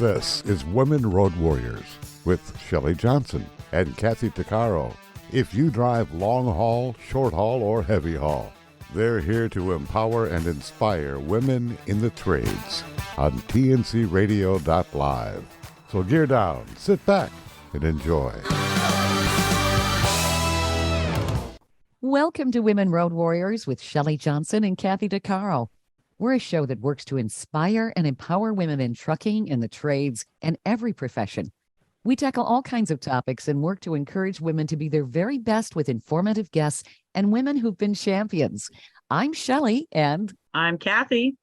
This is Women Road Warriors with Shelley Johnson and Kathy Tuccaro. If you drive long haul, short haul, or heavy haul, they're here to empower and inspire women in the trades on tncradio.live. So gear down, sit back, and enjoy. Welcome to Women Road Warriors with Shelley Johnson and Kathy Tuccaro. We're a show that works to inspire and empower women in trucking, in the trades, and every profession. We tackle all kinds of topics and work to encourage women to be their very best with informative guests and women who've been champions. I'm Shelley, and I'm Kathy.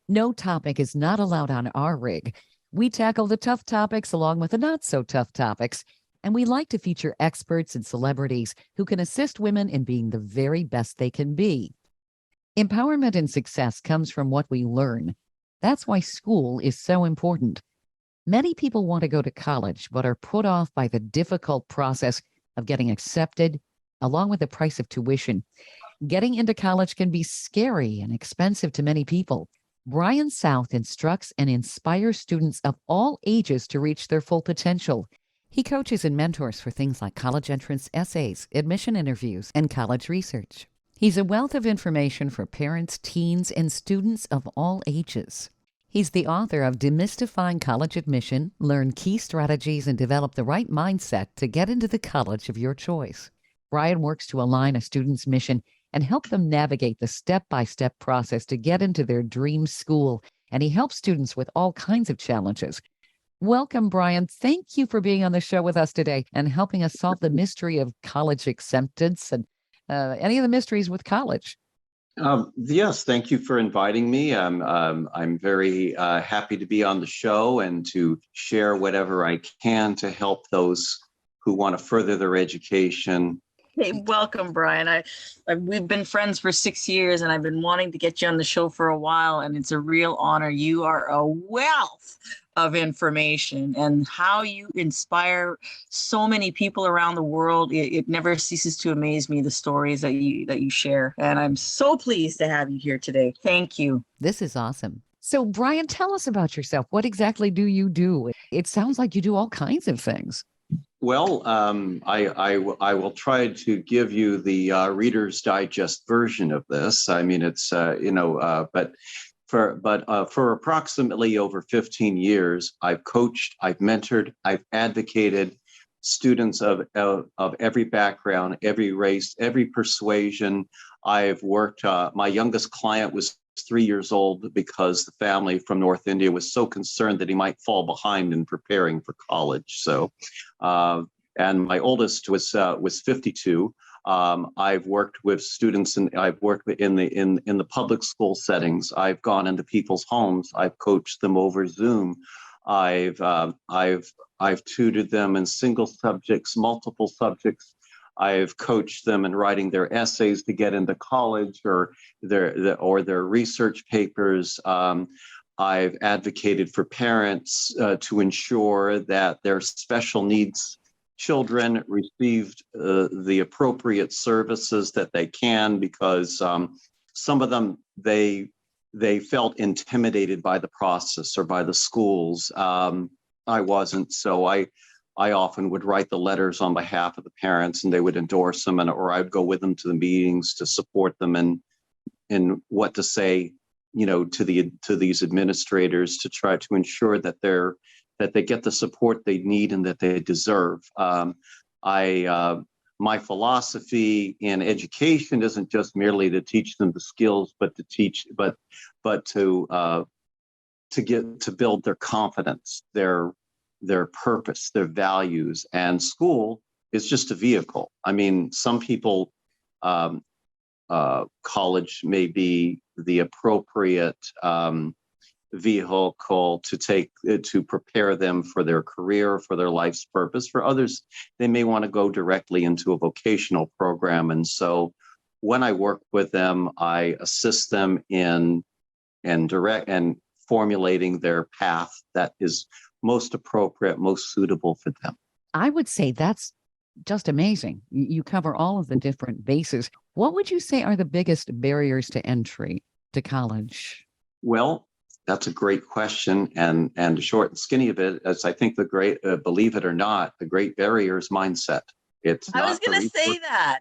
No topic is not allowed on our rig. We tackle the tough topics along with the not-so-tough topics, and we like to feature experts and celebrities who can assist women in being the very best they can be. Empowerment and success comes from what we learn. That's why school is so important. Many people want to go to college, but are put off by the difficult process of getting accepted, along with the price of tuition. Getting into college can be scary and expensive to many people. Brian South instructs and inspires students of all ages to reach their full potential. He coaches and mentors for things like college entrance essays, admission interviews, and college research. He's a wealth of information for parents, teens, and students of all ages. He's the author of Demystifying College Admission, Learn Key Strategies and Develop the Right Mindset to Get into the College of Your Choice. Brian works to align a student's mission and help them navigate the step-by-step process to get into their dream school, and he helps students with all kinds of challenges. Welcome, Brian. Thank you for being on the show with us today and helping us solve the mystery of college acceptance and any of the mysteries with college. Yes, thank you for inviting me. I'm very happy to be on the show and to share whatever I can to help those who want to further their education. Hey, welcome, Brian. We've been friends for 6 years, and I've been wanting to get you on the show for a while, and it's a real honor. You are a wealth of information, and how you inspire so many people around the world. It never ceases to amaze me, the stories that you share, and I'm so pleased to have you here today. Thank you. This is awesome. So, Brian, tell us about yourself. What exactly do you do? It sounds like you do all kinds of things. Well, I will try to give you the Reader's Digest version of this. I mean, it's but for approximately over 15 years, I've coached, I've mentored, I've advocated students of every background, every race, every persuasion. I've worked. My youngest client was 3 years old because the family from North India was so concerned that he might fall behind in preparing for college. So, and my oldest was 52. I've worked with students, and I've worked in the public school settings. I've gone into people's homes. I've coached them over Zoom. I've tutored them in single subjects, multiple subjects. I've coached them in writing their essays to get into college or their research papers. I've advocated for parents to ensure that their special needs children received the appropriate services that they can, because some of them, they felt intimidated by the process or by the schools. I wasn't, so I often would write the letters on behalf of the parents, and they would endorse them, or I'd go with them to the meetings to support them in what to say, to these administrators, to try to ensure that they get the support they need and that they deserve. My philosophy in education isn't just merely to teach them the skills, but to build their confidence, their purpose, their values. And school is just a vehicle. I mean, some people, college may be the appropriate vehicle to prepare them for their career, for their life's purpose. For others, they may want to go directly into a vocational program. And so when I work with them, I assist them in formulating their path that is most appropriate, most suitable for them. I would say that's just amazing. You cover all of the different bases. What would you say are the biggest barriers to entry to college? Well, That's a great question, and the short and skinny of it is, I think the great, believe it or not, the great barrier is mindset. It's I was not the going to say that.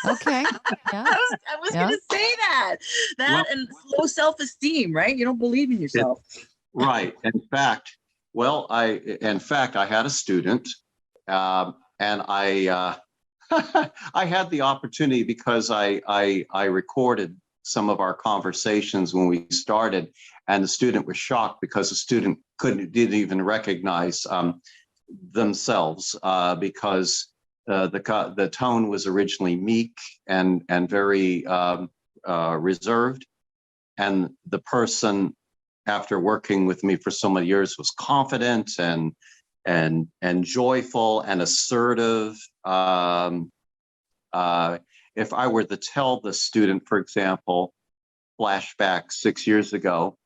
Okay. Yeah. I was Yeah. going to say that. Well, And low self-esteem, right? You don't believe in yourself. right. In fact, I had a student, and I I had the opportunity because I recorded some of our conversations when we started, and the student was shocked because the student didn't even recognize themselves, because the tone was originally meek and very reserved, and the person, after working with me for so many years, was confident and joyful and assertive. If I were to tell the student, for example, flashback 6 years ago,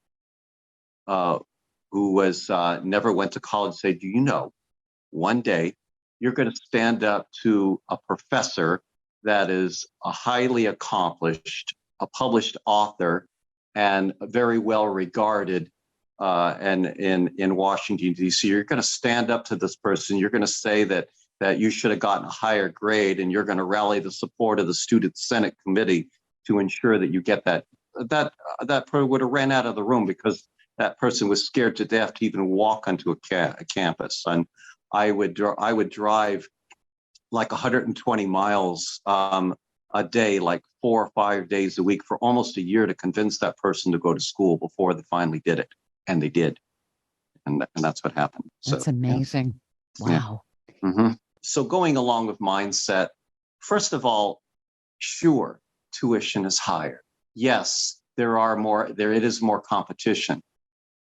who was never went to college, say, do you know, one day you're going to stand up to a professor that is a highly accomplished, a published author, and very well regarded, and in Washington, D.C. You're going to stand up to this person. You're going to say that you should have gotten a higher grade, and you're going to rally the support of the student senate committee to ensure that you get that. That person would have ran out of the room because that person was scared to death to even walk onto a campus. And I would drive like 120 miles a day, like 4 or 5 days a week for almost a year to convince that person to go to school before they finally did it. And they did. And that's what happened. That's so, amazing. Yeah. Wow. Mm-hmm. So going along with mindset, first of all, sure, tuition is higher. Yes, it is more competition.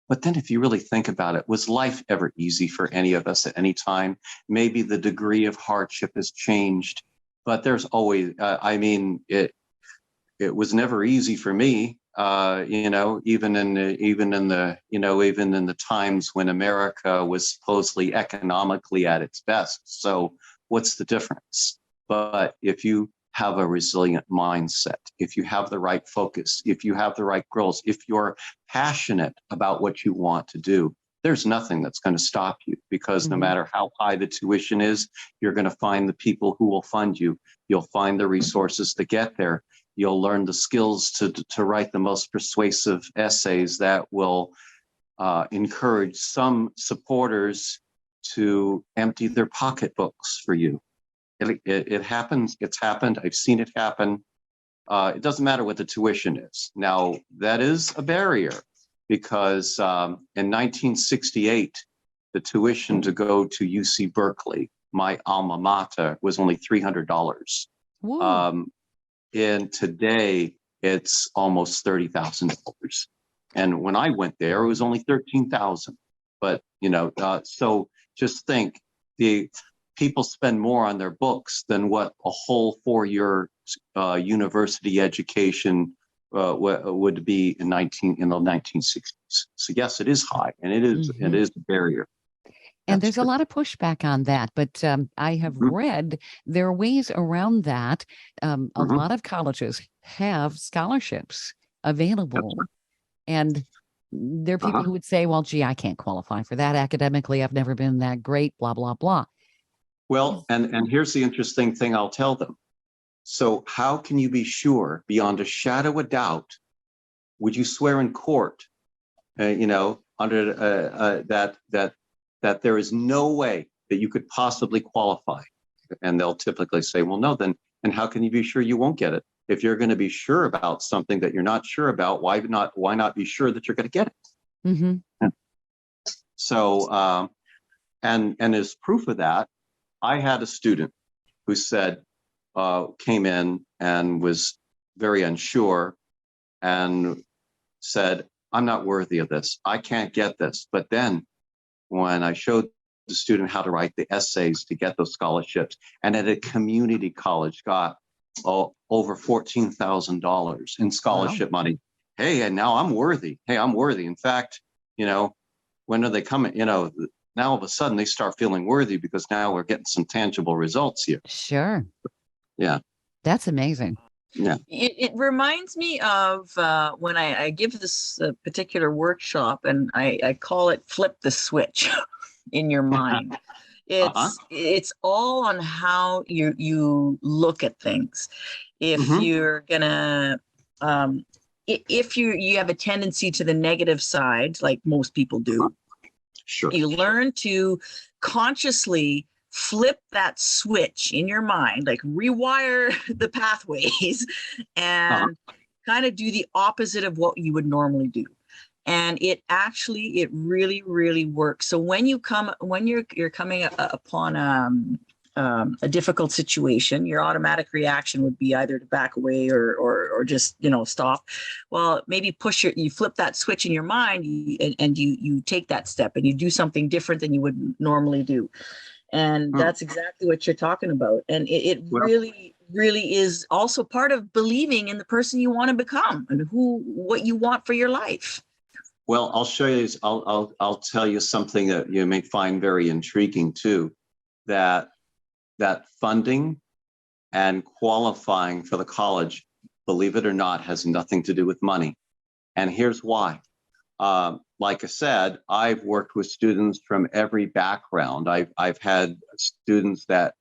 But then if you really think about it, was life ever easy for any of us at any time? Maybe the degree of hardship has changed, but there's always, it was never easy for me, even in the times when America was supposedly economically at its best. So what's the difference? But if you have a resilient mindset, if you have the right focus, if you have the right goals, if you're passionate about what you want to do, there's nothing that's going to stop you, because no matter how high the tuition is, you're going to find the people who will fund you. You'll find the resources to get there. You'll learn the skills to write the most persuasive essays that will encourage some supporters to empty their pocketbooks for you. It happens. It's happened. I've seen it happen. It doesn't matter what the tuition is. Now, that is a barrier, because in 1968, the tuition to go to UC Berkeley, my alma mater, was only $300. And today, it's almost $30,000. And when I went there, it was only $13,000. But, so just think, the people spend more on their books than what a whole 4-year university education would be in the 1960s. So yes, it is high, and it is a barrier. And there's a lot of pushback on that, but I have read there are ways around that. A lot of colleges have scholarships available, and there are people who would say, well, gee, I can't qualify for that academically. I've never been that great, blah, blah, blah. Well, and here's the interesting thing I'll tell them. So how can you be sure, beyond a shadow of doubt, would you swear in court, under that there is no way that you could possibly qualify? And they'll typically say, well, no, then, and how can you be sure you won't get it? If you're going to be sure about something that you're not sure about, why not be sure that you're going to get it? So, and as proof of that, I had a student who came in and was very unsure and said, I'm not worthy of this. I can't get this. But then when I showed the student how to write the essays to get those scholarships, and at a community college got over $14,000 in scholarship money. Hey, and now I'm worthy. Hey, I'm worthy. In fact, when are they coming? Now all of a sudden they start feeling worthy because now we're getting some tangible results here. Sure. Yeah. That's amazing. Yeah. It reminds me of when I give this particular workshop, and I call it flip the switch in your mind. Uh-huh. It's all on how you look at things. If Hmm. you're gonna if you have a tendency to the negative side, like most people do, Sure. you learn to consciously flip that switch in your mind, like rewire the pathways Uh-huh. and kind of do the opposite of what you would normally do. And it really, really works. So when you're coming upon a difficult situation, your automatic reaction would be either to back away or just stop. Well, maybe you flip that switch in your mind, and you take that step and you do something different than you would normally do. And Hmm. that's exactly what you're talking about. And it Well, really, really is also part of believing in the person you want to become and what you want for your life. well, I'll show you. I'll tell you something that you may find very intriguing too. That funding and qualifying for the college, believe it or not, has nothing to do with money. And here's why. Like I said, I've worked with students from every background. I've had students that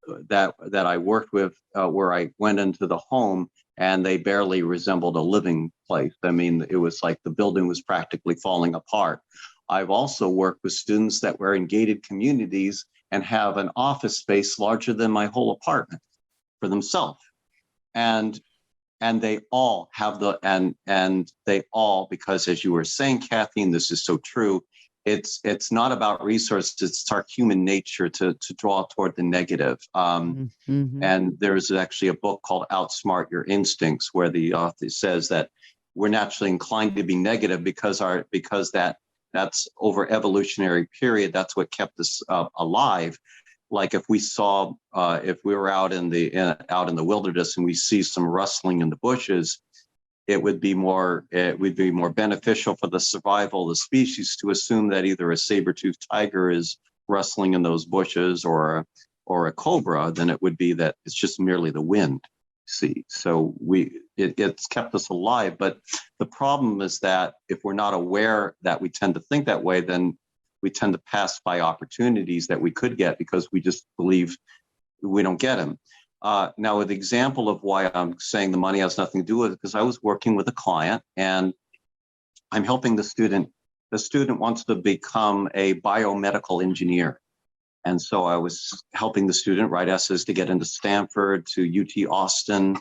I worked with where I went into the home and they barely resembled a living place. I mean, it was like the building was practically falling apart. I've also worked with students that were in gated communities and have an office space larger than my whole apartment for themselves. And they all have and they all, because as you were saying, Kathy, and this is so true, it's not about resources, it's our human nature to draw toward the negative. Mm-hmm. And there's actually a book called Outsmart Your Instincts, where the author says that we're naturally inclined to be negative because that's over evolutionary period, that's what kept us alive. Like if we were out in the wilderness and we see some rustling in the bushes, it would be more beneficial for the survival of the species to assume that either a saber-toothed tiger is rustling in those bushes or a cobra than it would be that it's just merely the wind. See, so it's kept us alive. But the problem is that if we're not aware that we tend to think that way, then we tend to pass by opportunities that we could get because we just believe we don't get them. Now, the example of why I'm saying the money has nothing to do with it, because I was working with a client and I'm helping the student. The student wants to become a biomedical engineer. And so I was helping the student write essays to get into Stanford, to UT Austin,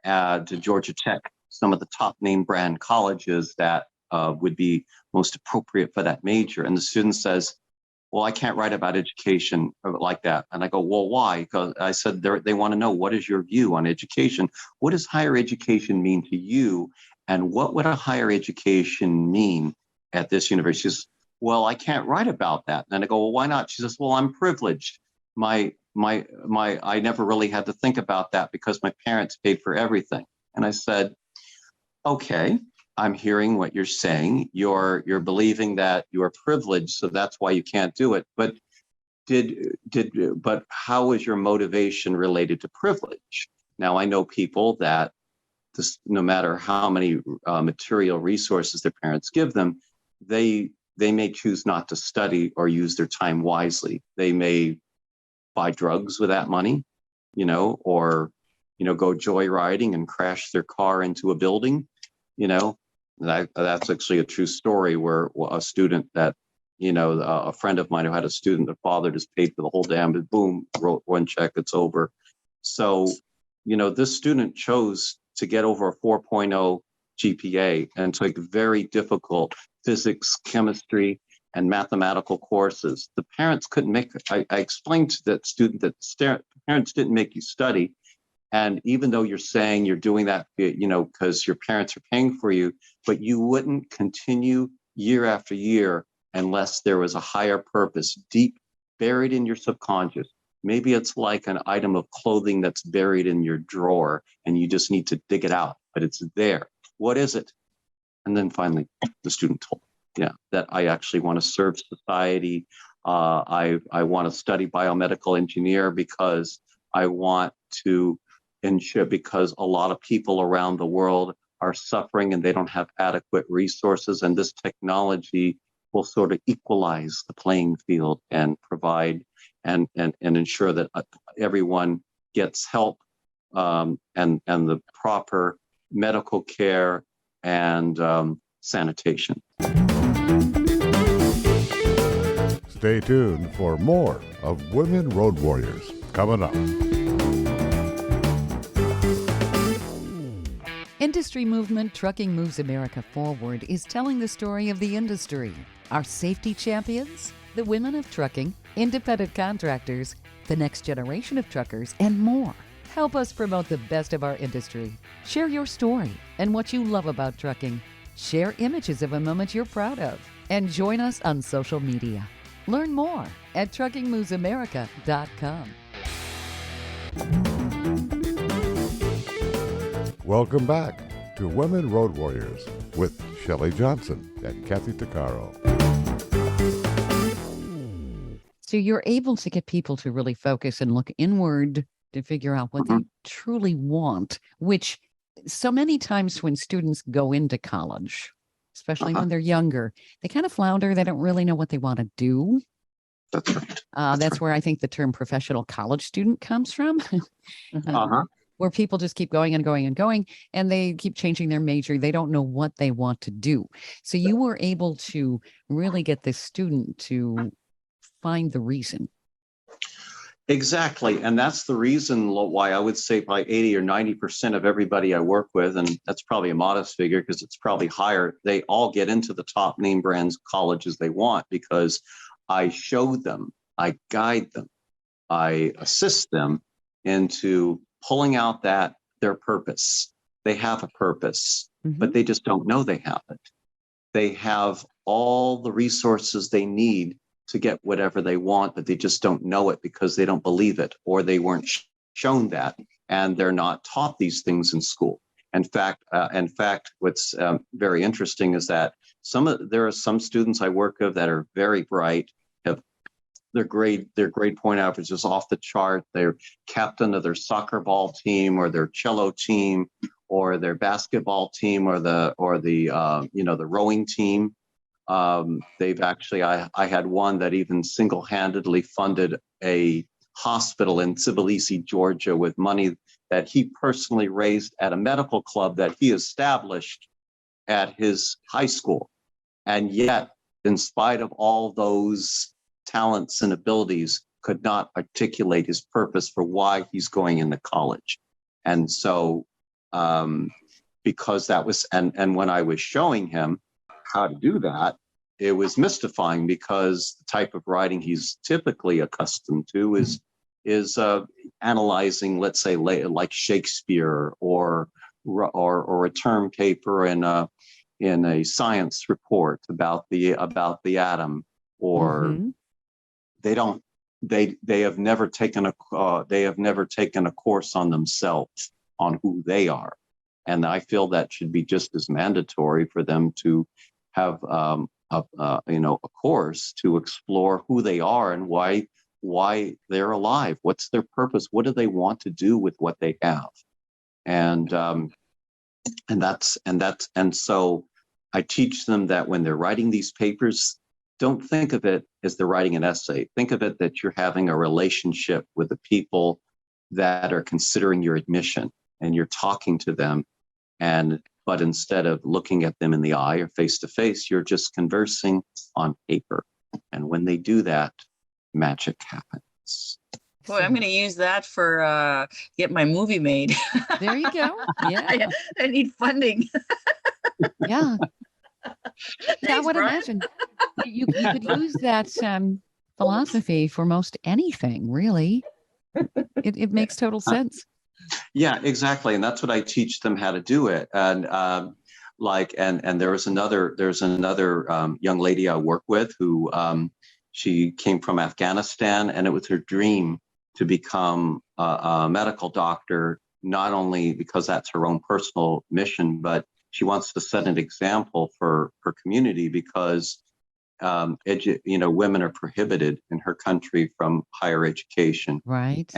to Georgia Tech, some of the top name brand colleges that would be most appropriate for that major. And the student says, well, I can't write about education like that. And I go, well, why? Because I said, they want to know, what is your view on education? What does higher education mean to you? And what would a higher education mean at this university? She says, well, I can't write about that. And I go, well, why not? She says, well, I'm privileged. I never really had to think about that because my parents paid for everything. And I said, okay, I'm hearing what you're saying. You're believing that you are privileged, so that's why you can't do it. But but how is your motivation related to privilege? Now, I know people that no matter how many material resources their parents give them, they may choose not to study or use their time wisely. They may buy drugs with that money, or go joyriding and crash their car into a building. That's actually a true story where a student that, a friend of mine who had a student, the father just paid for the whole damn, boom, wrote one check, it's over. So, this student chose to get over a 4.0 GPA and took very difficult physics, chemistry, and mathematical courses. The parents couldn't make it. I explained to that student that parents didn't make you study. And even though you're saying you're doing that, because your parents are paying for you, but you wouldn't continue year after year unless there was a higher purpose deep buried in your subconscious. Maybe it's like an item of clothing that's buried in your drawer and you just need to dig it out, but it's there. What is it? And then finally, the student told me, that I actually want to serve society. I want to study biomedical engineer because I want to ensure, because a lot of people around the world are suffering and they don't have adequate resources, and this technology will sort of equalize the playing field and provide and ensure that everyone gets help, and the proper medical care and sanitation. Stay tuned for more of Women Road Warriors coming up. Industry movement Trucking Moves America Forward is telling the story of the industry. Our safety champions, the women of trucking, independent contractors, the next generation of truckers, and more. Help us promote the best of our industry. Share your story and what you love about trucking. Share images of a moment you're proud of. And join us on social media. Learn more at truckingmovesamerica.com. Welcome back to Women Road Warriors with Shelley Johnson and Kathy Tuccaro. So you're able to get people to really focus and look inward to figure out what they truly want, which so many times when students go into college, especially when they're younger, they kind of flounder. They don't really know what they want to do. That's right. That's where I think the term professional college student comes from. Where people just keep going and going and going, and they keep changing their major. They don't know what they want to do. So you were able to really get this student to find the reason. Exactly. And that's the reason why I would say probably 80 or 90% of everybody I work with, and that's probably a modest figure because it's probably higher, they all get into the top name brands colleges they want, because I show them, I guide them, I assist them into pulling out their purpose. They have a purpose, but they just don't know they have it. They have all the resources they need to get whatever they want, but they just don't know it because they don't believe it, or they weren't shown that, and they're not taught these things in school. In fact, what's very interesting is that there are some students I work with that are very bright, have their grade point average is off the chart. They're captain of their soccer ball team or their cello team or their basketball team or the rowing team. They've actually, I had one that even single-handedly funded a hospital in Tbilisi, Georgia, with money that he personally raised at a medical club that he established at his high school. And yet, in spite of all those talents and abilities, could not articulate his purpose for why he's going into college. And so, because that was, and when I was showing him how to do that, it was mystifying, because the type of writing he's typically accustomed to is analyzing, let's say, like Shakespeare or a term paper in a science report about the atom, or they have never taken a course on themselves, on who they are. And I feel that should be just as mandatory for them to have a course to explore who they are and why they're alive. What's their purpose? What do they want to do with what they have? And so I teach them that when they're writing these papers, don't think of it as they're writing an essay. Think of it that you're having a relationship with the people that are considering your admission, and you're talking to them. But instead of looking at them in the eye or face to face, you're just conversing on paper. And when they do that, magic happens. Boy, I'm going to use that for get my movie made. There you go. Yeah. I need funding. Yeah. Thanks, I would Brian. imagine you could use that philosophy for most anything, really. It makes total sense. Yeah, exactly. And that's what I teach them how to do it. And there's another young lady I work with who she came from Afghanistan, and it was her dream to become a medical doctor, not only because that's her own personal mission, but she wants to set an example for her community, because women are prohibited in her country from higher education. Right.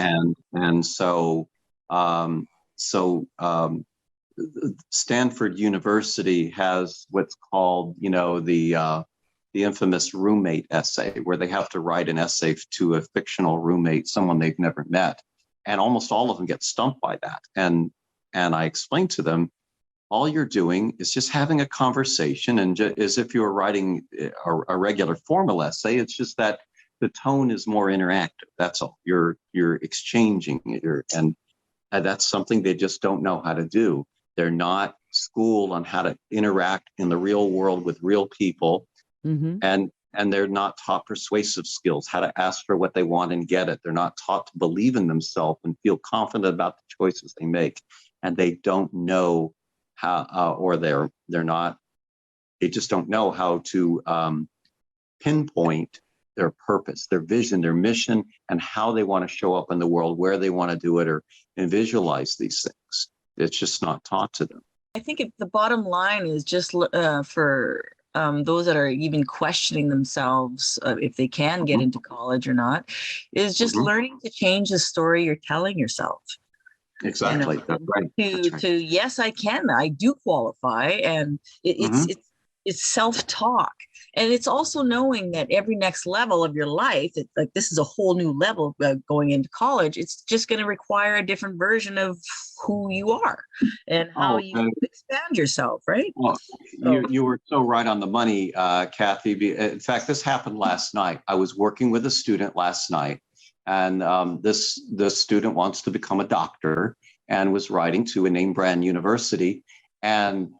And so So Stanford University has what's called, the infamous roommate essay, where they have to write an essay to a fictional roommate, someone they've never met, and almost all of them get stumped by that. And I explained to them, all you're doing is just having a conversation, and as if you were writing a regular formal essay. It's just that the tone is more interactive. That's all. You're exchanging, and that's something they just don't know how to do. They're not schooled on how to interact in the real world with real people, and they're not taught persuasive skills, how to ask for what they want and get it. They're not taught to believe in themselves and feel confident about the choices they make, and they don't know how, or they just don't know how to pinpoint their purpose, their vision, their mission, and how they want to show up in the world, where they want to do it, and visualize these things. It's just not taught to them. I think the bottom line is just for those that are even questioning themselves if they can get into college or not, is just learning to change the story you're telling yourself. Exactly. That's right. To yes, I can. I do qualify, and it's self-talk, and it's also knowing that every next level of your life, like this is a whole new level going into college. It's just going to require a different version of who you are and how you expand yourself, right? Well, you were so right on the money, Kathy. In fact, this happened last night. I was working with a student last night, and this student wants to become a doctor and was writing to a name brand university, and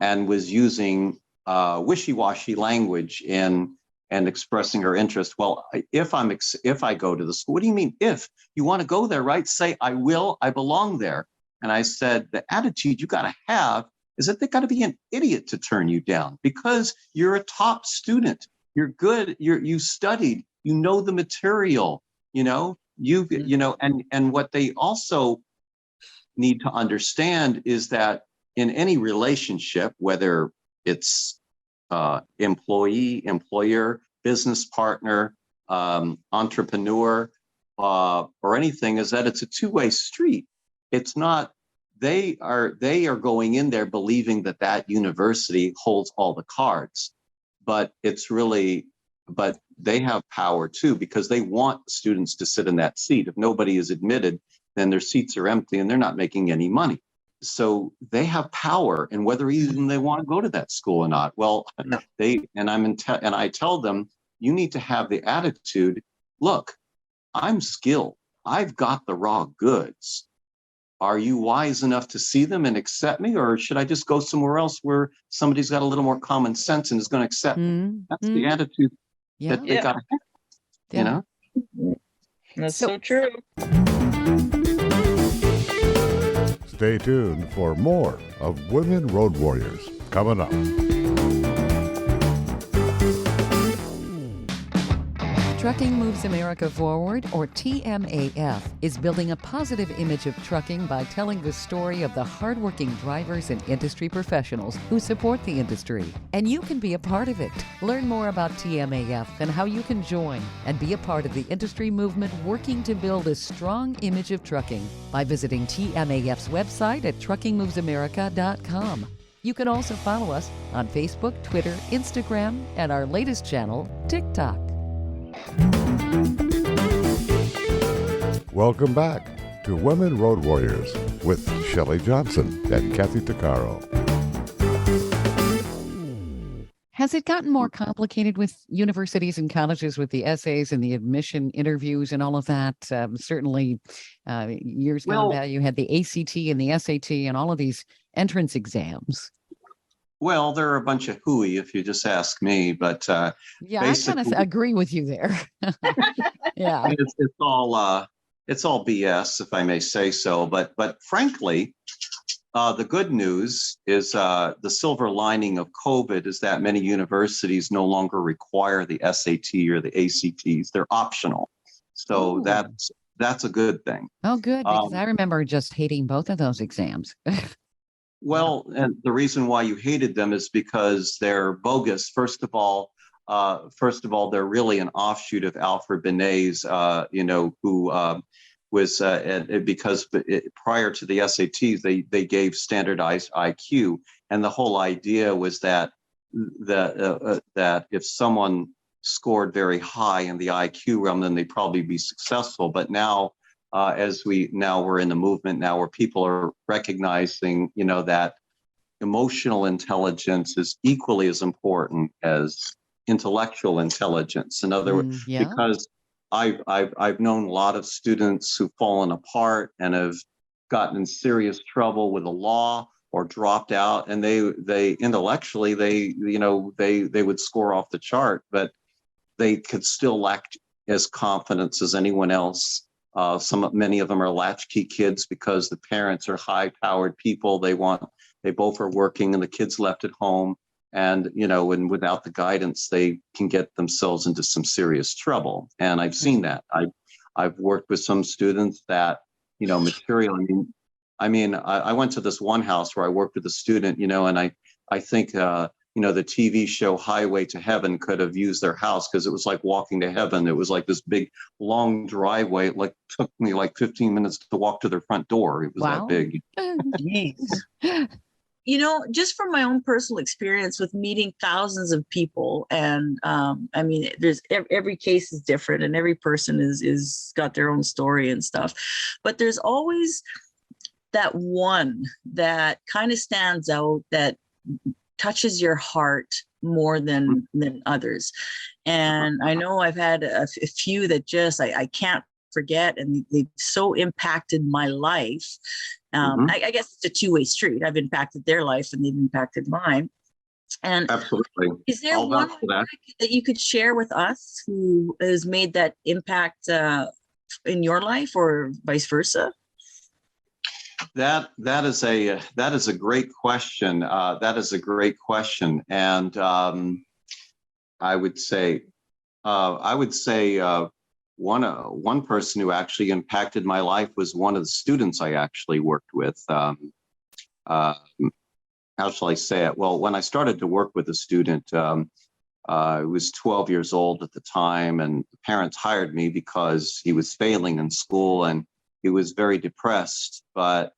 was using wishy-washy language and expressing her interest. Well, if I go to the school, what do you mean if? You want to go there, right? Say, I will, I belong there. And I said, the attitude you got to have is that they got to be an idiot to turn you down, because you're a top student. You're good. You studied, you know the material, and what they also need to understand is that in any relationship, whether it's employee, employer, business partner, entrepreneur, or anything, is that it's a two-way street. It's not, they are going in there believing that university holds all the cards, but they have power too, because they want students to sit in that seat. If nobody is admitted, then their seats are empty and they're not making any money. So they have power, and whether even they want to go to that school or not. Well, I tell them, you need to have the attitude, look, I'm skilled. I've got the raw goods. Are you wise enough to see them and accept me, or should I just go somewhere else where somebody's got a little more common sense and is going to accept me? That's the attitude that they got to have, That's so true. Stay tuned for more of Women Road Warriors coming up. Trucking Moves America Forward, or TMAF, is building a positive image of trucking by telling the story of the hardworking drivers and industry professionals who support the industry. And you can be a part of it. Learn more about TMAF and how you can join and be a part of the industry movement working to build a strong image of trucking by visiting TMAF's website at truckingmovesamerica.com. You can also follow us on Facebook, Twitter, Instagram, and our latest channel, TikTok. Welcome back to Women Road Warriors with Shelley Johnson and Kathy Tuccaro. Has it gotten more complicated with universities and colleges with the essays and the admission interviews and all of that? Certainly, years gone by, you had the ACT and the SAT and all of these entrance exams. Well, they're a bunch of hooey, if you just ask me. But I kind of agree with you there. Yeah, it's all BS, if I may say so. But frankly, the good news is the silver lining of COVID is that many universities no longer require the SAT or the ACTs. They're optional. So that's a good thing. Oh, good, because I remember just hating both of those exams. Well, and the reason why you hated them is because they're bogus. First of all, they're really an offshoot of Alfred Benet's, who was because prior to the SATs, they gave standardized IQ, and the whole idea was that that if someone scored very high in the IQ realm, then they'd probably be successful. But now, we're in a movement now where people are recognizing, that emotional intelligence is equally as important as intellectual intelligence. In other words, Yeah. because I've known a lot of students who've fallen apart and have gotten in serious trouble with the law or dropped out, and they intellectually they would score off the chart, but they could still lack as confidence as anyone else. Many of them are latchkey kids because the parents are high-powered people. They both are working, and the kids left at home. And, and without the guidance, they can get themselves into some serious trouble. And I've seen that. I've worked with some students that, material. I went to this one house where I worked with a student, and I think, the TV show Highway to Heaven could have used their house because it was like walking to heaven. It was like this big, long driveway. It took me 15 minutes to walk to their front door. It was that big. Jeez. Just from my own personal experience with meeting thousands of people, and there's every case is different, and every person is got their own story and stuff, but there's always that one that kind of stands out that touches your heart more than others. And I know I've had a few that just I can't forget, and they've so impacted my life. I guess it's a two-way street. I've impacted their life and they've impacted mine. And absolutely, is there one that you could share with us who has made that impact in your life, or vice versa? That is a great question. That is a great question, and I would say one person who actually impacted my life was one of the students I actually worked with. How shall I say it? Well, when I started to work with a student, I was 12 years old at the time, and the parents hired me because he was failing in school and he was very depressed. But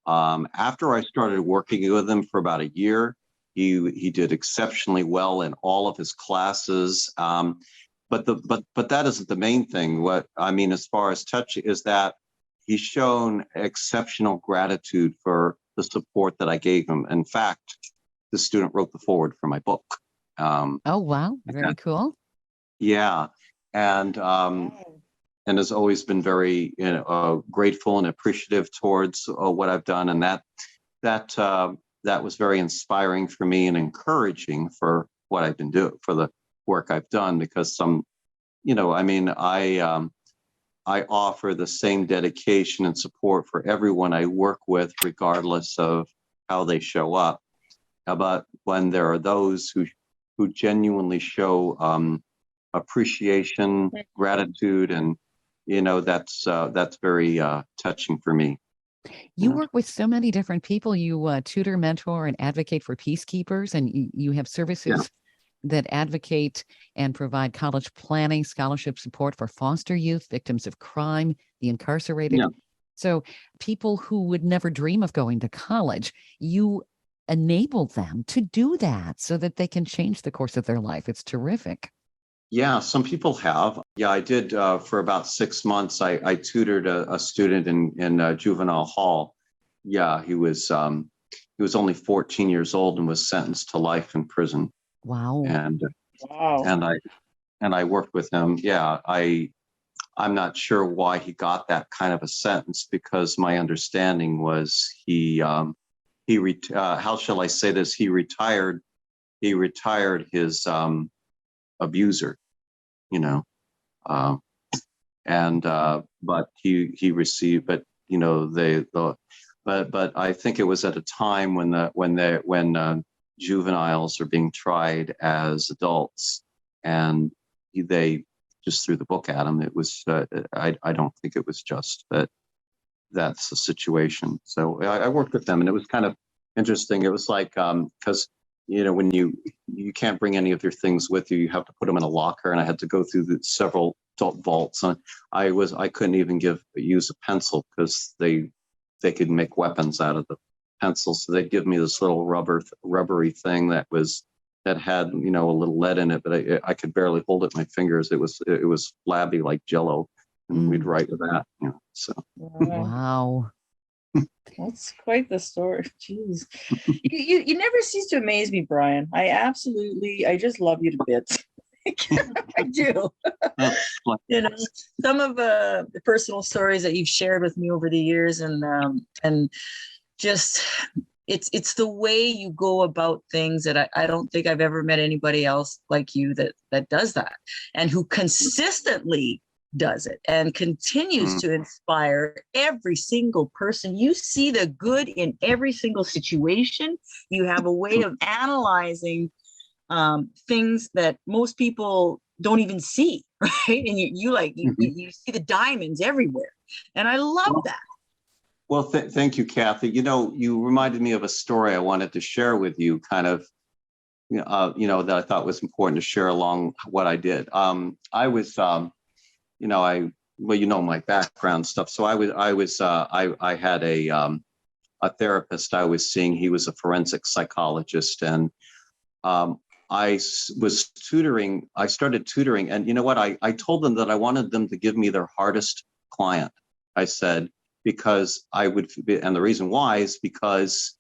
after I started working with him for about a year, he did exceptionally well in all of his classes. But that isn't the main thing. What I mean, as far as touch, is that he's shown exceptional gratitude for the support that I gave him. In fact, the student wrote the foreword for my book. Oh, wow. Very cool. Yeah. And has always been very grateful and appreciative towards what I've done. And that was very inspiring for me and encouraging for what I've been doing, for the work I've done, because I offer the same dedication and support for everyone I work with, regardless of how they show up. But when there are those who genuinely show appreciation, gratitude, and that's very touching for me. You work with so many different people. You tutor, mentor, and advocate for peacekeepers, and you have services that advocate and provide college planning, scholarship support for foster youth, victims of crime, the incarcerated. Yeah. So people who would never dream of going to college, you enable them to do that so that they can change the course of their life. It's terrific. Yeah, some people have. Yeah, I did for about 6 months. I tutored a student in juvenile hall. Yeah, he was only 14 years old and was sentenced to life in prison. Wow. And I worked with him. Yeah, I'm not sure why he got that kind of a sentence, because my understanding was how shall I say this? He retired his abuser, but he received, but but I think it was at a time when juveniles are being tried as adults, and they just threw the book at him. It was I don't think it was just, but that's the situation. So I worked with them, and it was kind of interesting. It was like because when you can't bring any of your things with you, you have to put them in a locker, and I had to go through several vaults. And I couldn't even use a pencil because they could make weapons out of the pencil. So they'd give me this little rubbery thing that had, you know, a little lead in it, but I could barely hold it in my fingers. It was flabby like Jello, and we'd write with that, you know. So Wow. That's quite the story. Jeez. You never cease to amaze me, Brian. I just love you to bits. I do. You know, some of the personal stories that you've shared with me over the years, and just it's the way you go about things that I don't think I've ever met anybody else like you that does that, and who consistently does it and continues to inspire every single person. You see the good in every single situation. You have a way of analyzing things that most people don't even see, right? And you see the diamonds everywhere, and I love that. Well, thank you, Kathy. You know, you reminded me of a story I wanted to share with you, kind of, you know, that I thought was important to share along what I did. I was, you know, well, you know, my background stuff. So I had a therapist I was seeing. He was a forensic psychologist, and I was tutoring. I started tutoring, and you know what? I told them that I wanted them to give me their hardest client. I said, because I would, and the reason why is because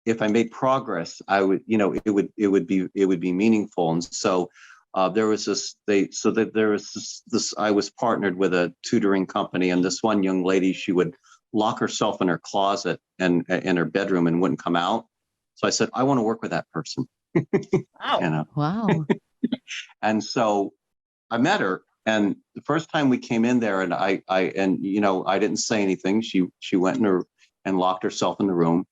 if I made progress, I would, you know, it would be meaningful. And so there was this, I was partnered with a tutoring company, and this one young lady, she would lock herself in her closet and in her bedroom and wouldn't come out. So I said, I want to work with that person. Wow. You know? Wow. And so I met her, and the first time we came in there, and I you know, I didn't say anything. She went in her and locked herself in the room.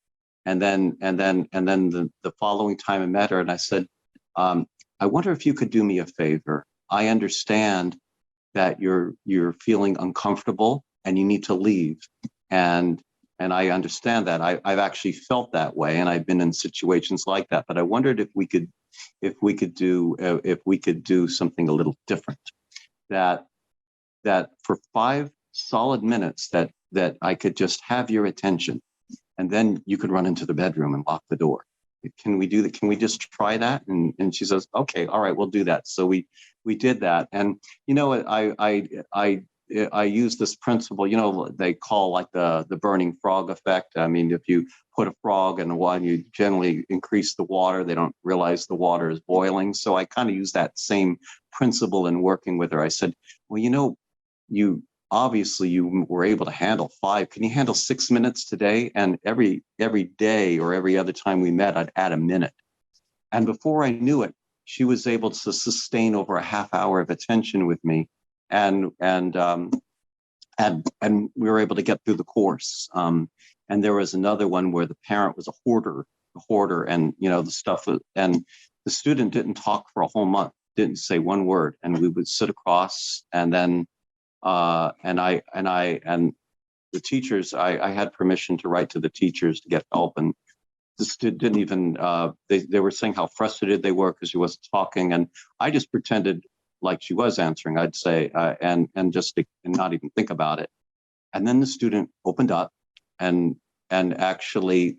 And then the following time I met her, and I said, I wonder if you could do me a favor. I understand that you're feeling uncomfortable and you need to leave. And I understand that. I've actually felt that way, and I've been in situations like that. But I wondered if we could do something a little different. That for 5 solid minutes that I could just have your attention, and then you could run into the bedroom and lock the door. Can we do that? Can we just try that? And she says, okay, all right, we'll do that. So we did that. And, you know, I use this principle, you know, they call like the burning frog effect. I mean, if you put a frog in the water, you generally increase the water. They don't realize the water is boiling. So I kind of use that same principle in working with her. I said, well, you know, you were able to handle 5. Can you handle 6 minutes today? And every day or every other time we met, I'd add a minute. And before I knew it, she was able to sustain over a half hour of attention with me. And we were able to get through the course. And there was another one where the parent was a hoarder, and you know, the stuff, and the student didn't talk for a whole month, didn't say one word, and we would sit across, and then and the teachers, I had permission to write to the teachers to get help, and the student didn't even they were saying how frustrated they were because she wasn't talking, and I just pretended like she was answering. I'd say and not even think about it. And then the student opened up, and actually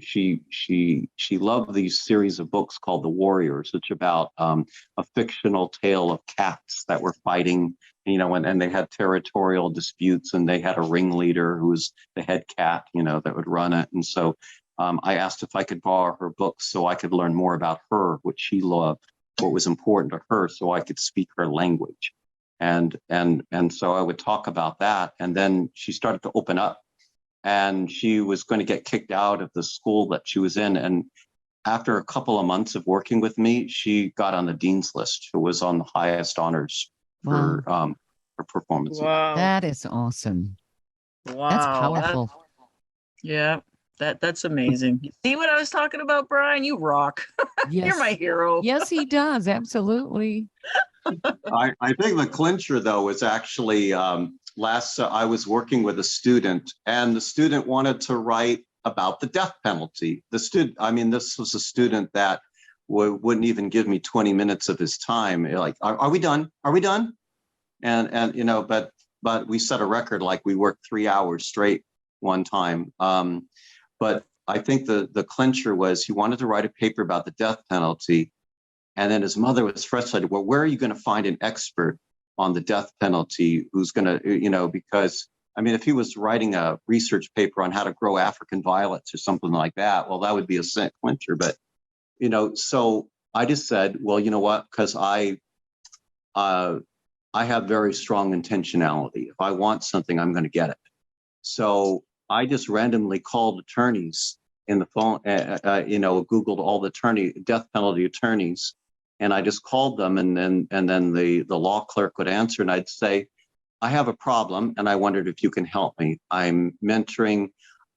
she loved these series of books called The Warriors. It's about a fictional tale of cats that were fighting, you know, and they had territorial disputes, and they had a ringleader who was the head cat, you know, that would run it. And so I asked if I could borrow her books so I could learn more about her, what she loved, what was important to her, so I could speak her language. And so I would talk about that. And then she started to open up, and she was going to get kicked out of the school that she was in. And after a couple of months of working with me, she got on the dean's list, who was on the highest honors for her performance. Wow. That is awesome. Wow. That's powerful. Yeah. That's amazing. You see what I was talking about, Brian? You rock. Yes. You're my hero. Yes, he does. Absolutely. I think the clincher, though, is actually I was working with a student, and the student wanted to write about the death penalty. This was a student that wouldn't even give me 20 minutes of his time. Like, are we done? Are we done? and but we set a record, like we worked 3 hours straight one time. But I think the clincher was he wanted to write a paper about the death penalty, and then his mother was frustrated. Well, where are you going to find an expert on the death penalty who's going to, because I mean, if he was writing a research paper on how to grow African violets or something like that, well, that would be a clincher. But, so I just said, well, you know what? Because I have very strong intentionality. If I want something, I'm going to get it. So I just randomly called attorneys in the phone, Googled all the death penalty attorneys, and I just called them, and then the law clerk would answer, and I'd say, I have a problem, and I wondered if you can help me. I'm mentoring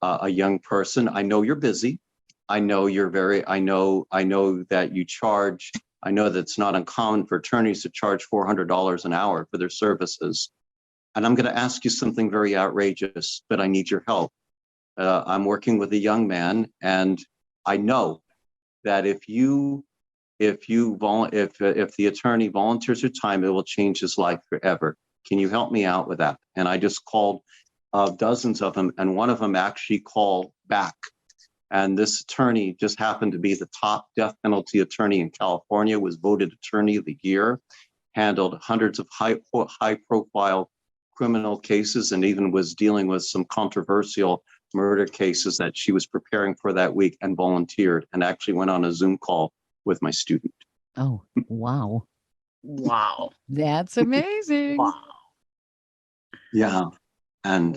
a young person. I know you're busy. I know that you charge. I know that it's not uncommon for attorneys to charge $400 an hour for their services. And I'm going to ask you something very outrageous, but I need your help. I'm working with a young man, and I know that if the attorney volunteers your time, it will change his life forever. Can you help me out with that? And I just called dozens of them, and one of them actually called back. And this attorney just happened to be the top death penalty attorney in California, was voted Attorney of the Year, handled hundreds of high-profile criminal cases, and even was dealing with some controversial murder cases that she was preparing for that week, and volunteered and actually went on a Zoom call with my student. Oh, wow. Wow. That's amazing. Wow. Yeah. And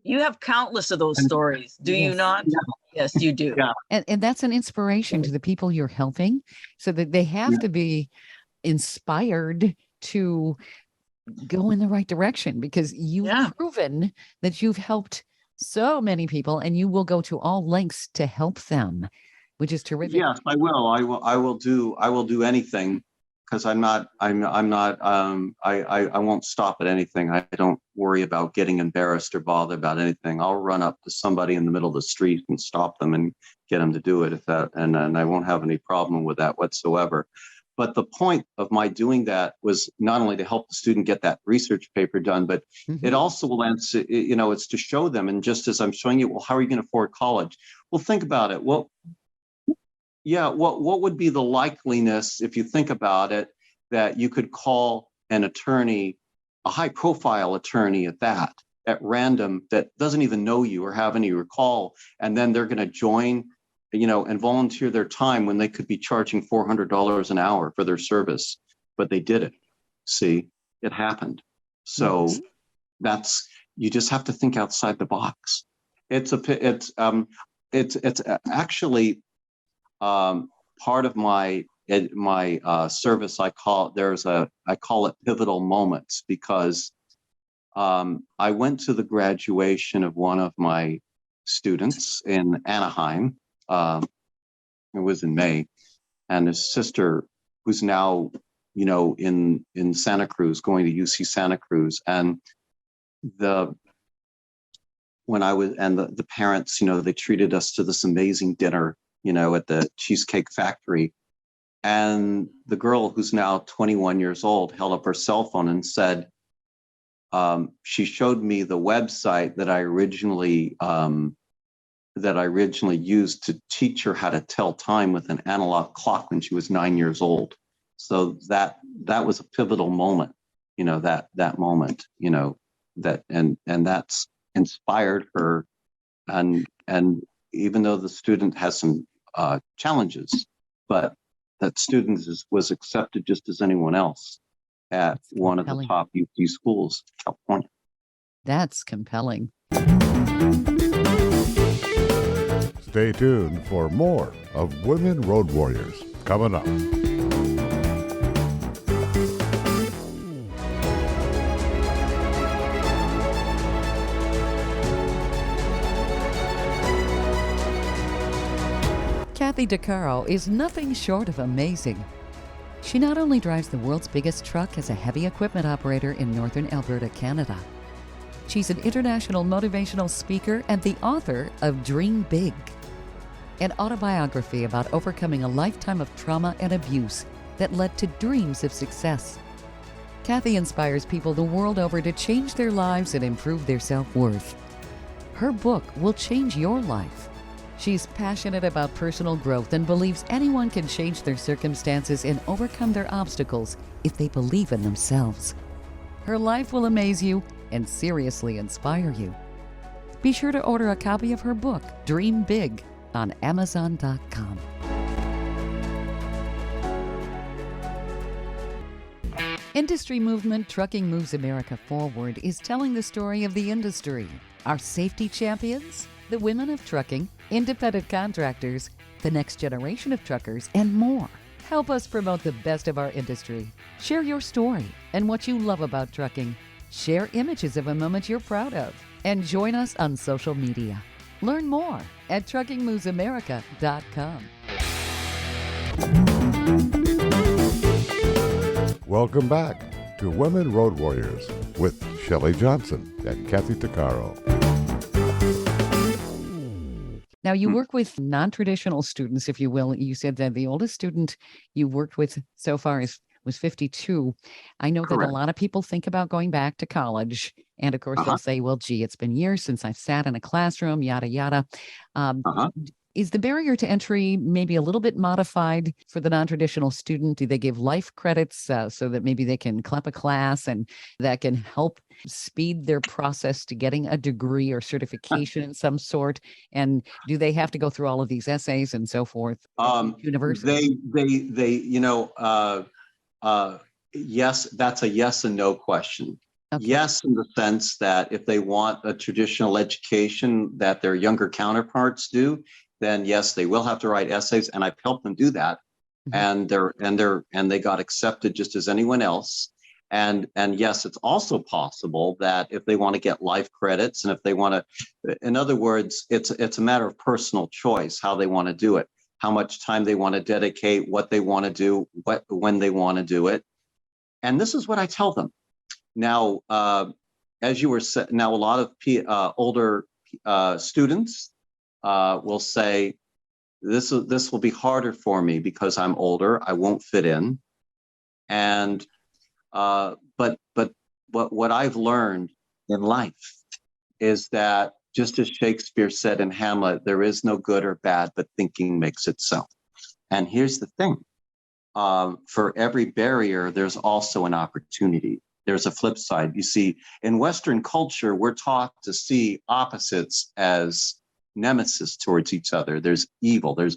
you have countless of those stories, do you not? Yeah. Yes, you do. Yeah. And that's an inspiration to the people you're helping, so that they have to be inspired to go in the right direction, because you've proven that you've helped so many people, and you will go to all lengths to help them, which is terrific. Yes, I will. I will do anything, because I won't stop at anything. I don't worry about getting embarrassed or bothered about anything. I'll run up to somebody in the middle of the street and stop them and get them to do it, and I won't have any problem with that whatsoever. But the point of my doing that was not only to help the student get that research paper done, but it also will answer, it's to show them. And just as I'm showing you, well, how are you going to afford college? Well, think about it. Well, yeah, what would be the likeliness, if you think about it, that you could call an attorney, a high-profile attorney at random, that doesn't even know you or have any recall, and then they're going to join, and volunteer their time when they could be charging $400 an hour for their service, but they did it. See, it happened. So you just have to think outside the box. It's actually part of my service. I call it pivotal moments, because I went to the graduation of one of my students in Anaheim. It was in May, and his sister, who's now, in Santa Cruz, going to UC Santa Cruz, and the parents, they treated us to this amazing dinner, at the Cheesecake Factory. And the girl, who's now 21 years old, held up her cell phone and said, she showed me the website that I originally used to teach her how to tell time with an analog clock when she was 9 years old. So that was a pivotal moment, that moment, and that's inspired her. And even though the student has some challenges, but that student was accepted just as anyone else at one of the top UT schools in California. That's compelling. Stay tuned for more of Women Road Warriors coming up. Kathy Tuccaro is nothing short of amazing. She not only drives the world's biggest truck as a heavy equipment operator in northern Alberta, Canada. She's an international motivational speaker and the author of Dream Big, an autobiography about overcoming a lifetime of trauma and abuse that led to dreams of success. Kathy inspires people the world over to change their lives and improve their self-worth. Her book will change your life. She's passionate about personal growth and believes anyone can change their circumstances and overcome their obstacles if they believe in themselves. Her life will amaze you and seriously inspire you. Be sure to order a copy of her book, Dream Big, on Amazon.com. Industry movement Trucking Moves America Forward is telling the story of the industry, our safety champions, the women of trucking, independent contractors, the next generation of truckers, and more. Help us promote the best of our industry. Share your story and what you love about trucking. Share images of a moment you're proud of. And join us on social media. Learn more at truckingmovesamerica.com. Welcome back to Women Road Warriors with Shelley Johnson and Kathy Tuccaro. Now, you work with non-traditional students, if you will. You said that the oldest student you worked with so far was 52. I know that a lot of people think about going back to college. And of course, they'll say, well, gee, it's been years since I've sat in a classroom, yada, yada. Is the barrier to entry maybe a little bit modified for the non-traditional student? Do they give life credits so that maybe they can clamp a class and that can help speed their process to getting a degree or certification in some sort? And do they have to go through all of these essays and so forth? University? Yes, that's a yes and no question. Okay. Yes, in the sense that if they want a traditional education that their younger counterparts do, then yes, they will have to write essays, and I've helped them do that. Mm-hmm. And they got accepted just as anyone else. And yes, it's also possible that if they want to get life credits, and if they want to, in other words, it's a matter of personal choice how they want to do it, how much time they want to dedicate, what they want to do, when they want to do it. And this is what I tell them. Now, as you were saying, now a lot of older students will say, this will be harder for me because I'm older. I won't fit in. And but what I've learned in life is that, just as Shakespeare said in Hamlet, there is no good or bad, but thinking makes it so. And here's the thing. For every barrier, there's also an opportunity. There's a flip side. You see, in Western culture, we're taught to see opposites as nemesis towards each other. There's evil. There's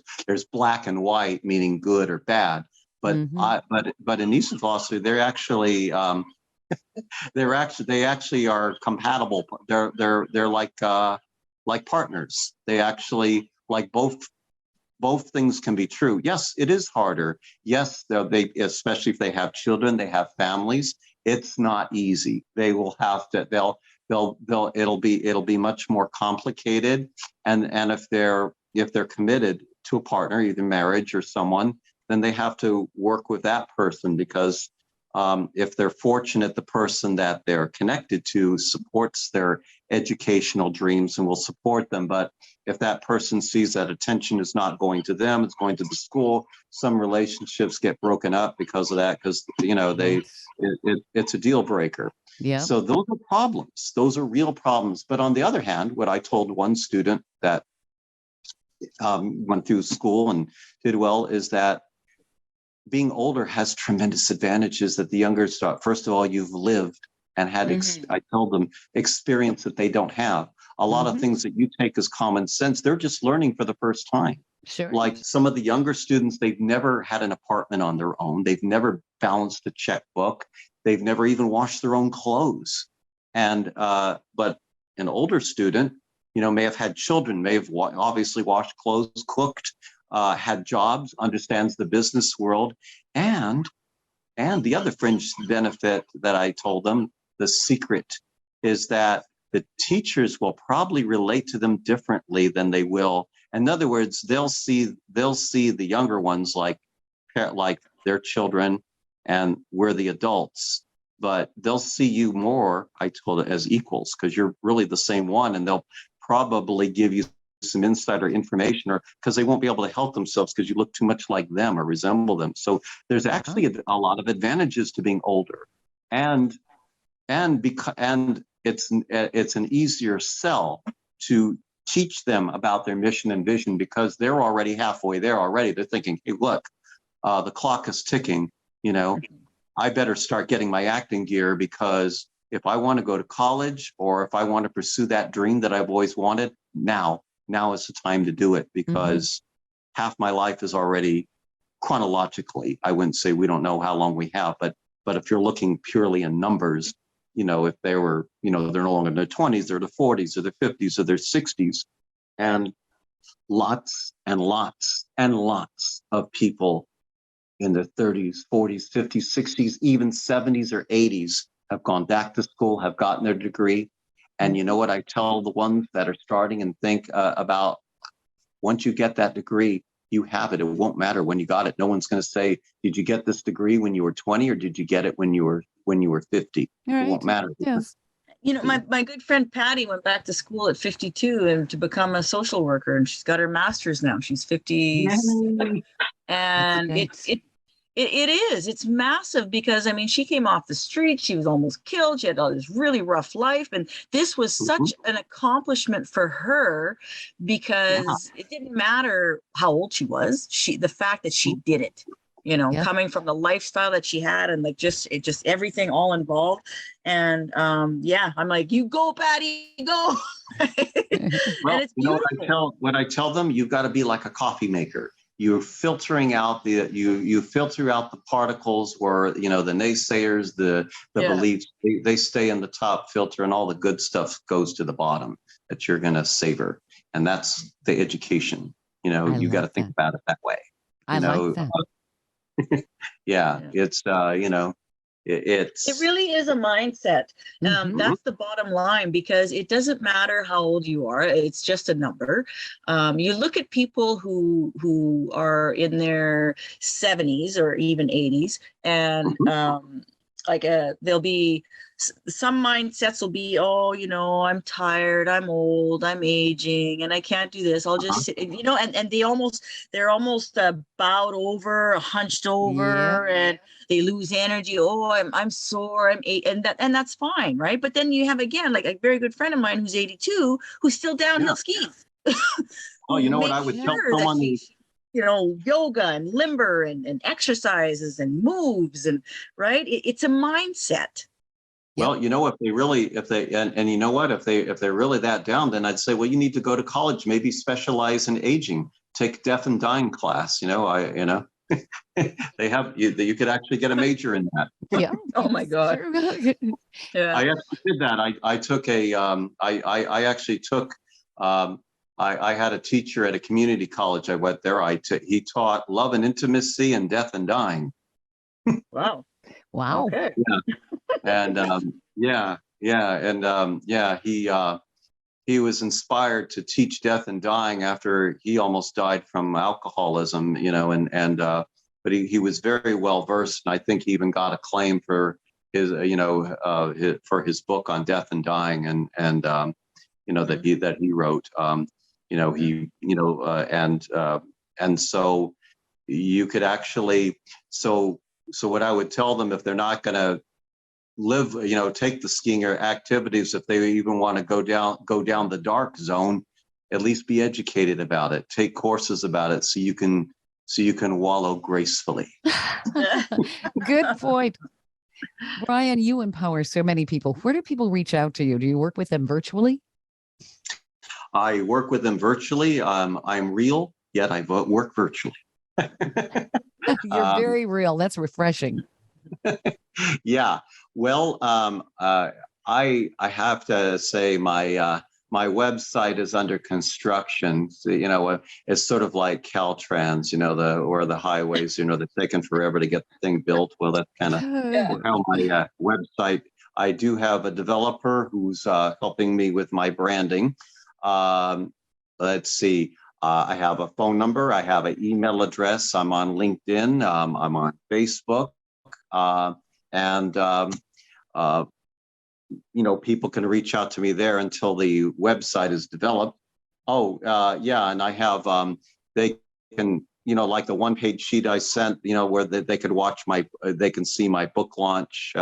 black and white, meaning good or bad. But but in Eastern philosophy, they're actually they actually are compatible. They're like partners. They actually like both things can be true. Yes, it is harder. Yes, they especially if they have children, they have families. It's not easy. They will have to. It'll be much more complicated. And if they're committed to a partner, either marriage or someone, then they have to work with that person, because if they're fortunate, the person that they're connected to supports their educational dreams and will support them. But if that person sees that attention is not going to them, it's going to the school, some relationships get broken up because of that, because it's a deal breaker. Yeah. So those are problems. Those are real problems. But on the other hand, what I told one student that went through school and did well is that being older has tremendous advantages that the younger start. First of all, you've lived and had, I told them, experience that they don't have. A lot of things that you take as common sense, they're just learning for the first time. Sure. Like some of the younger students, they've never had an apartment on their own. They've never balanced a checkbook. They've never even washed their own clothes. And but an older student, may have had children, may have obviously washed clothes, cooked, had jobs, understands the business world. And the other fringe benefit that I told them, the secret, is that the teachers will probably relate to them differently than they will. In other words, they'll see the younger ones like their children, and we're the adults. But they'll see you more, I told it, as equals, because you're really the same one, and they'll probably give you some insider information, or because they won't be able to help themselves because you look too much like them or resemble them. So there's actually a lot of advantages to being older. and it's an easier sell to teach them about their mission and vision, because they're already halfway there already. They're thinking, hey, look, the clock is ticking, I better start getting my acting gear, because if I want to go to college, or if I want to pursue that dream that I've always wanted, now is the time to do it, because half my life is already, chronologically, I wouldn't say we don't know how long we have, but if you're looking purely in numbers, if they were, they're no longer in their 20s, they're the 40s or their 50s or their 60s, and lots and lots and lots of people in their 30s, 40s, 50s, 60s, even 70s or 80s have gone back to school, have gotten their degree. And you know what I tell the ones that are starting and think about, once you get that degree, you have it. It won't matter when you got it. No one's going to say, did you get this degree when you were 20, or did you get it when you were 50? Right. It won't matter. Yes. My good friend Patty went back to school at 52 and to become a social worker, and she's got her master's now. She's 50, and it's massive, because she came off the street, she was almost killed, she had all this really rough life, and this was such an accomplishment for her, because it didn't matter how old she was, the fact that she did it, coming from the lifestyle that she had, and just everything all involved. And I'm like, you go, Patty, go. Well, and it's beautiful. What I tell them, you've got to be like a coffee maker. You're filtering out you filter out the particles where, the naysayers, the beliefs, they stay in the top filter, and all the good stuff goes to the bottom that you're going to savor. And that's the education. You got to think about it that way. I like that. It's it really is a mindset. That's the bottom line, because it doesn't matter how old you are. It's just a number. You look at people who are in their 70s or even 80s, and they'll be, some mindsets will be, I'm tired, I'm old, I'm aging, and I can't do this. I'll just sit, and they're almost bowed over, hunched over, and they lose energy. Oh, I'm sore, and that's fine, right? But then you have, again, like a very good friend of mine who's 82, who's still downhill skis. Oh, you know what I would tell someone? Yoga and limber and exercises and moves, and right. It's a mindset. Well, if they really, and you know what, if they're really that down, then I'd say, well, you need to go to college, maybe specialize in aging, take death and dying class. They have, you could actually get a major in that. Yeah. Oh my God. Yeah. I actually did that. I took I had a teacher at a community college. I went there. He taught love and intimacy and death and dying. Wow. Okay. Yeah. And he was inspired to teach death and dying after he almost died from alcoholism, but he was very well versed, and I think he even got acclaim for his for his book on death and dying, and that he wrote. And so you could actually, so what I would tell them, if they're not going to live, take the skiing or activities, if they even want to go down the dark zone, at least be educated about it, take courses about it, so you can wallow gracefully. Good point. Brian, you empower so many people. Where do people reach out to you? Do you work with them virtually? I work with them virtually. I'm real, yet I work virtually. You're very real. That's refreshing. Yeah. Well, I have to say my website is under construction. So, it's sort of like Caltrans, or the highways, they're taking forever to get the thing built. Well, that's kind of how my website. I do have a developer who's helping me with my branding. Let's see. I have a phone number. I have an email address. I'm on LinkedIn. I'm on Facebook. People can reach out to me there until the website is developed. And I have, they can, like the one-page sheet I sent, where they could watch they can see my book launch,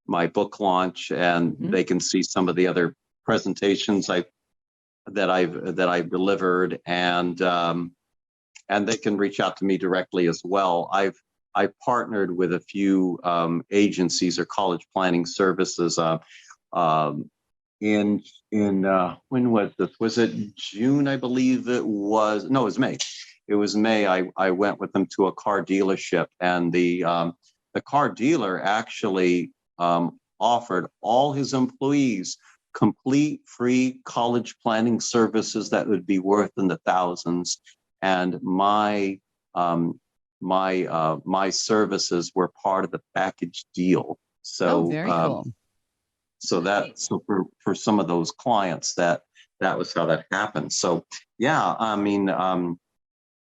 my book launch, and they can see some of the other presentations that I've delivered, and they can reach out to me directly as well. I've partnered with a few agencies or college planning services. In when was this? Was it June? I believe it was. No, it was May. It was May. I went with them to a car dealership, and the car dealer actually offered all his employees complete free college planning services that would be worth in the thousands, and my services were part of the package deal. So very cool. So for some of those clients, that was how that happened. So yeah, I mean,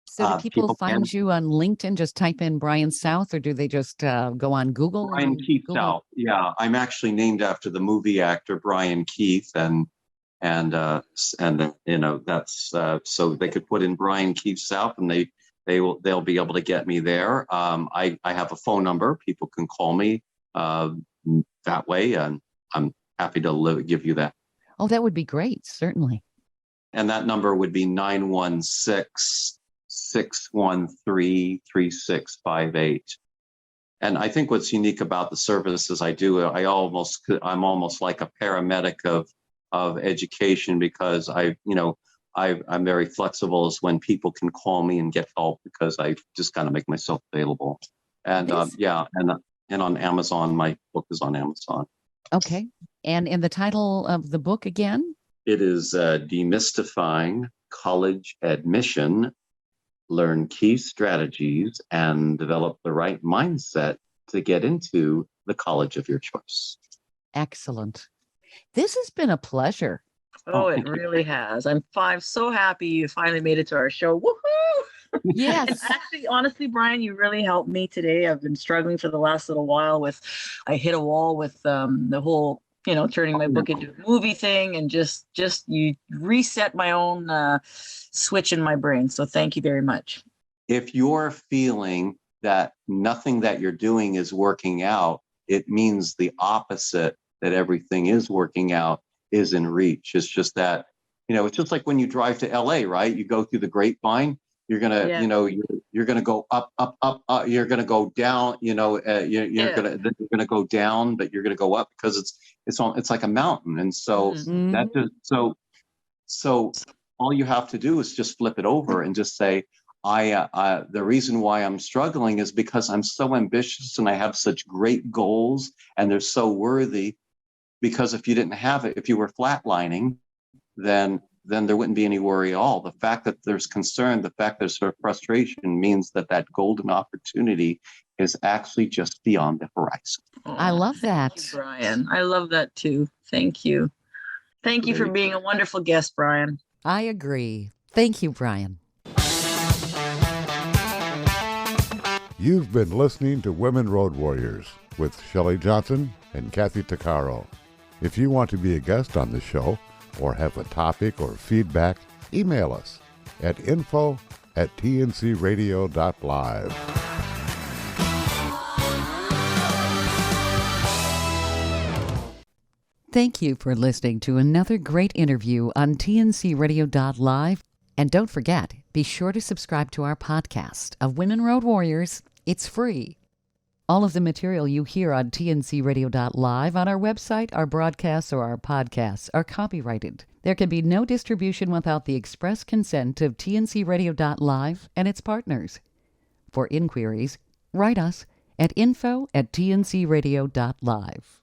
so do people find you on LinkedIn? Just type in Brian South, or do they just go on Google? Brian Keith South. Yeah, I'm actually named after the movie actor Brian Keith, and you know, that's so they could put in Brian Keith South, and they'll be able to get me there. I have a phone number. People can call me that way, and I'm happy to give you that. Oh, that would be great. Certainly. And that number would be 916-613-3658. And I think what's unique about the services I do, I'm almost like a paramedic of education, because I'm very flexible as when people can call me and get help, because I just kind of make myself available. And and on Amazon, my book is on Amazon. Okay. And the title of the book again? It is Demystifying College Admission, Learn Key Strategies, and Develop the Right Mindset to Get into the College of Your Choice. Excellent. This has been a pleasure. Oh, it really has. I'm so happy you finally made it to our show. Woohoo! Yes. And actually, honestly, Brian, you really helped me today. I've been struggling for the last little while I hit a wall with the whole, turning my book into a movie thing, and just you reset my own switch in my brain. So thank you very much. If you're feeling that nothing that you're doing is working out, it means the opposite, that everything is working out, is in reach. It's just that, it's just like when you drive to LA, right? You go through the grapevine. You're gonna, you're gonna go up, up, up, up. You're gonna go down. You're gonna go down, but you're gonna go up, because it's like a mountain. And so so all you have to do is just flip it over and just say, the reason why I'm struggling is because I'm so ambitious and I have such great goals, and they're so worthy. Because if you didn't have it, if you were flatlining, then there wouldn't be any worry at all. The fact that there's concern, the fact there's sort of frustration, means that golden opportunity is actually just beyond the horizon. I love that. Thank you, Brian. I love that too. Thank you. Thank you for being a wonderful guest, Brian. I agree. Thank you, Brian. You've been listening to Women Road Warriors with Shelley Johnson and Kathy Tuccaro. If you want to be a guest on the show, or have a topic or feedback, email us at info@tncradio.live. Thank you for listening to another great interview on tncradio.live. And don't forget, be sure to subscribe to our podcast of Women Road Warriors. It's free. All of the material you hear on tncradio.live, on our website, our broadcasts, or our podcasts are copyrighted. There can be no distribution without the express consent of tncradio.live and its partners. For inquiries, write us at info@tncradio.live.